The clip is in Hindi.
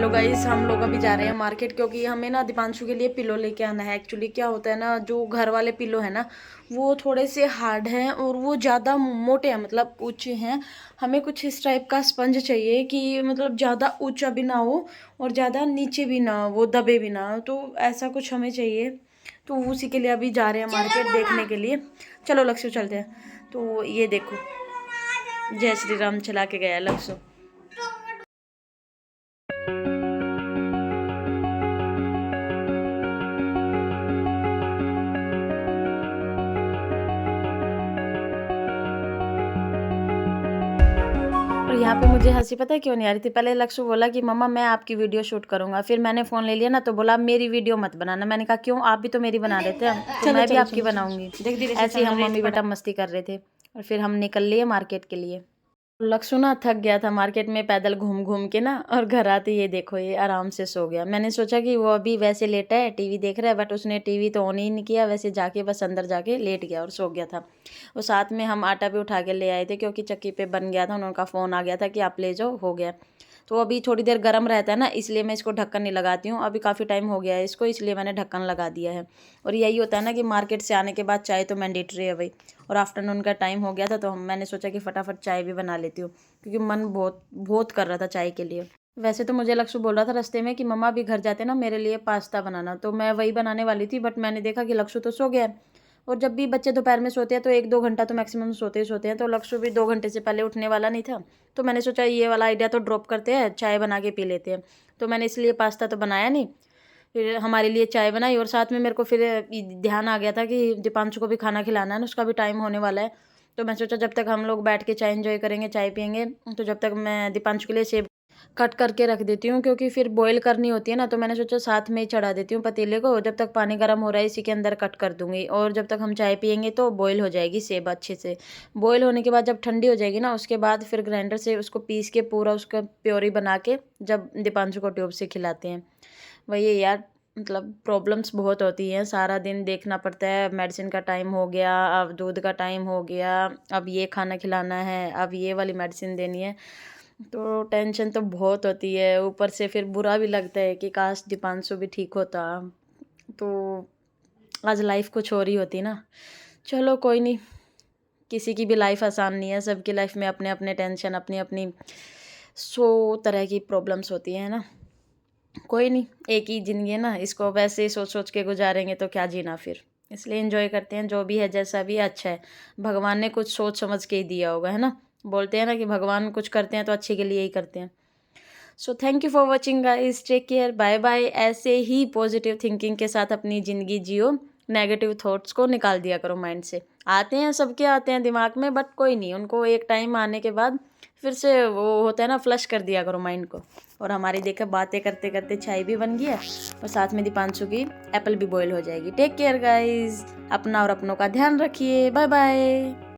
हेलो गाइस, हम लोग अभी जा रहे हैं मार्केट क्योंकि हमें ना दीपांशु के लिए पिलो लेके आना है। एक्चुअली क्या होता है ना, जो घर वाले पिलो है ना वो थोड़े से हार्ड हैं और वो ज़्यादा मोटे हैं, मतलब ऊंचे हैं। हमें कुछ इस टाइप का स्पंज चाहिए कि मतलब ज़्यादा ऊंचा भी ना हो और ज़्यादा नीचे भी ना हो, वो दबे भी ना हो, तो ऐसा कुछ हमें चाहिए। तो उसी के लिए अभी जा रहे हैं मार्केट देखने के लिए। चलो लक्ष्य चलते हैं। तो ये देखो, जय श्री राम चला के गया लक्ष्य। और यहाँ पे मुझे हंसी पता है क्यों नहीं आ रही थी। पहले लक्ष्य बोला कि मम्मा मैं आपकी वीडियो शूट करूंगा, फिर मैंने फ़ोन ले लिया ना तो बोला मेरी वीडियो मत बनाना। मैंने कहा क्यों, आप भी तो मेरी बना रहे थे, तो मैं भी आपकी बनाऊंगी। ऐसे ही हम मम्मी बेटा मस्ती कर रहे थे और फिर हम निकल लिए मार्केट के लिए। लक्ष्य ना थक गया था मार्केट में पैदल घूम घूम के ना, और घर आते ये देखो ये आराम से सो गया। मैंने सोचा कि वो अभी वैसे लेटा है टीवी देख रहा है, बट उसने टीवी तो ऑन ही नहीं किया, वैसे जाके बस अंदर जाके लेट गया और सो गया था। और साथ में हम आटा भी उठा के ले आए थे क्योंकि चक्की पे बन गया था, उनका फ़ोन आ गया था कि आप ले जाओ, हो गया। तो अभी थोड़ी देर गर्म रहता है ना, इसलिए मैं इसको ढक्कन नहीं लगाती हूँ। अभी काफ़ी टाइम हो गया है इसको, इसलिए मैंने ढक्कन लगा दिया है। और यही होता है ना कि मार्केट से आने के बाद चाय तो मैंडेटरी है भाई। और आफ्टरनून का टाइम हो गया था तो मैंने सोचा कि फटाफट चाय भी बना लेती हूँ क्योंकि मन बहुत बहुत कर रहा था चाय के लिए। वैसे तो मुझे लक्ष्य बोल रहा था रास्ते में कि मम्मा अभी घर जाते ना मेरे लिए पास्ता बनाना, तो मैं वही बनाने वाली थी, बट मैंने देखा कि लक्ष्य तो सो गया है। और जब भी बच्चे दोपहर में सोते हैं तो 1-2 घंटा तो मैक्सिमम सोते ही सोते हैं, तो लक्ष्य भी 2 घंटे से पहले उठने वाला नहीं था। तो मैंने सोचा ये वाला आइडिया तो ड्रॉप करते हैं, चाय बना के पी लेते हैं। तो मैंने इसलिए पास्ता तो बनाया नहीं, फिर हमारे लिए चाय बनाई। और साथ में मेरे को फिर ध्यान आ गया था कि दीपांशु को भी खाना खिलाना है ना, उसका भी टाइम होने वाला है। तो मैं सोचा जब तक हम लोग बैठ के चाय एंजॉय करेंगे, चाय पियेंगे, तो जब तक मैं दीपांशु के लिए सेब कट करके रख देती हूँ क्योंकि फिर बॉईल करनी होती है ना। तो मैंने सोचा साथ में ही चढ़ा देती हूँ पतीले को, जब तक पानी गर्म हो रहा है इसी के अंदर कट कर दूँगी, और जब तक हम चाय पियेंगे तो बॉईल हो जाएगी सेब अच्छे से। बॉईल होने के बाद जब ठंडी हो जाएगी ना, उसके बाद फिर ग्राइंडर से उसको पीस के पूरा उसका प्योरी बना के जब दीपांशु को ट्यूब से खिलाते हैं। वही है यार, मतलब प्रॉब्लम्स बहुत होती हैं, सारा दिन देखना पड़ता है। मेडिसिन का टाइम हो गया, अब दूध का टाइम हो गया, अब ये खाना खिलाना है, अब ये वाली मेडिसिन देनी है, तो टेंशन तो बहुत होती है। ऊपर से फिर बुरा भी लगता है कि काश दीपांशु भी ठीक होता, तो आज लाइफ कुछ और ही होती ना। चलो कोई नहीं, किसी की भी लाइफ आसान नहीं है, सबकी लाइफ में अपने अपने टेंशन, अपनी अपनी 100 तरह की प्रॉब्लम्स होती हैं ना। कोई नहीं, एक ही ज़िंदगी है ना, इसको वैसे ही सोच सोच के गुजारेंगे तो क्या जीना फिर। इसलिए एंजॉय करते हैं, जो भी है जैसा भी है अच्छा है। भगवान ने कुछ सोच समझ के ही दिया होगा, है ना। बोलते हैं ना कि भगवान कुछ करते हैं तो अच्छे के लिए ही करते हैं। So thank you for watching guys, take care, bye bye. ऐसे ही पॉजिटिव थिंकिंग के साथ अपनी ज़िंदगी जियो, नेगेटिव थॉट्स को निकाल दिया करो माइंड से। आते हैं, सबके आते हैं दिमाग में, बट कोई नहीं, उनको एक टाइम आने के बाद फिर से वो होता है ना, फ्लश कर दिया करो माइंड को। और हमारी देखो बातें करते करते चाय भी बन गई है और साथ में दीपांशु की एप्पल भी बॉईल हो जाएगी। टेक केयर गाइस, अपना और अपनों का ध्यान रखिए, बाय बाय।